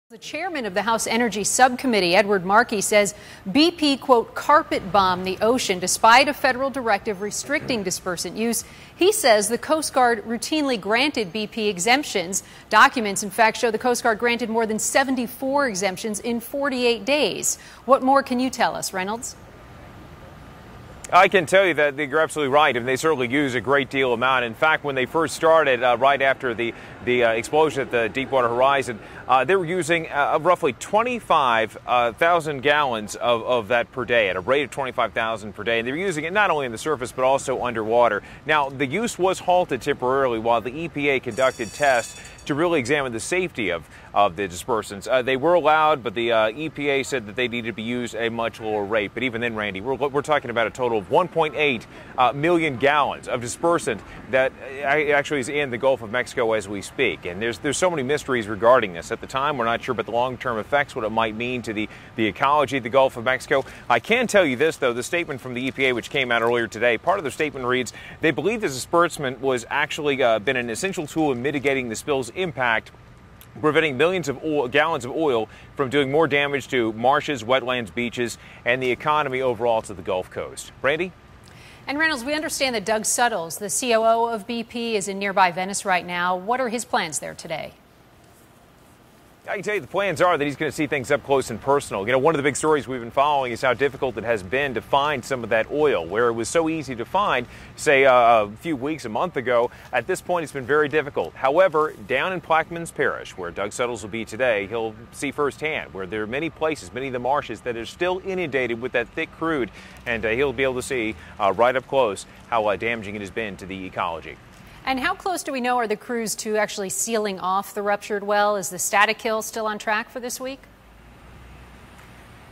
The chairman of the House Energy Subcommittee, Edward Markey, says BP, quote, carpet bombed the ocean despite a federal directive restricting dispersant use. He says the Coast Guard routinely granted BP exemptions. Documents, in fact, show the Coast Guard granted more than 74 exemptions in 48 days. What more can you tell us, Reynolds? I can tell you that you're absolutely right, and they certainly use a great deal amount. In fact, when they first started, right after the explosion at the Deepwater Horizon, they were using roughly 25,000 gallons of that per day, at a rate of 25,000 per day. And they were using it not only in the surface, but also underwater. Now, the use was halted temporarily while the EPA conducted tests to really examine the safety of the dispersants. They were allowed, but the EPA said that they needed to be used at a much lower rate. But even then, Randy, we're talking about a total of 1.8 million gallons of dispersant that actually is in the Gulf of Mexico as we speak. And there's so many mysteries regarding this. At the time, we're not sure about the long-term effects, what it might mean to the ecology of the Gulf of Mexico. I can tell you this, though, the statement from the EPA, which came out earlier today, part of their statement reads, they believe this disbursement was actually been an essential tool in mitigating the spill's impact, preventing millions of gallons of oil from doing more damage to marshes, wetlands, beaches, and the economy overall to the Gulf Coast. Randy? And Reynolds, we understand that Doug Suttles, the COO of BP, is in nearby Venice right now. What are his plans there today? I can tell you the plans are that he's going to see things up close and personal. You know, one of the big stories we've been following is how difficult it has been to find some of that oil, where it was so easy to find, say, a few weeks, a month ago. At this point, it's been very difficult. However, down in Plaquemines Parish, where Doug Suttles will be today, he'll see firsthand where there are many places, many of the marshes that are still inundated with that thick crude, and he'll be able to see right up close how damaging it has been to the ecology. And how close do we know are the crews to actually sealing off the ruptured well? Is the static kill still on track for this week?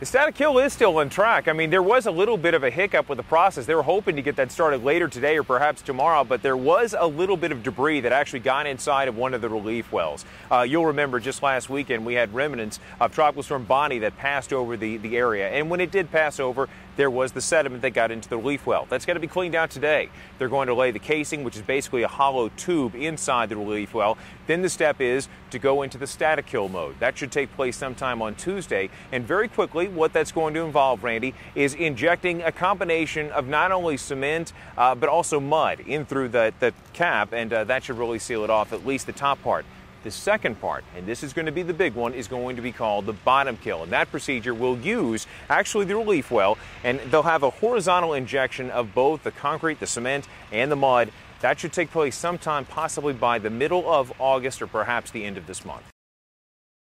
The static kill is still on track. I mean, there was a little bit of a hiccup with the process. They were hoping to get that started later today or perhaps tomorrow, but there was a little bit of debris that actually got inside of one of the relief wells. You'll remember just last weekend we had remnants of Tropical Storm Bonnie that passed over the area. And when it did pass over, there was the sediment that got into the relief well. That's got to be cleaned out today. They're going to lay the casing, which is basically a hollow tube inside the relief well. Then the step is to go into the static kill mode. That should take place sometime on Tuesday. And very quickly, what that's going to involve, Randy, is injecting a combination of not only cement, but also mud in through the cap, and that should really seal it off, at least the top part. The second part, and this is going to be the big one, is going to be called the bottom kill. And that procedure will use actually the relief well, and they'll have a horizontal injection of both the concrete, the cement, and the mud. That should take place sometime possibly by the middle of August or perhaps the end of this month.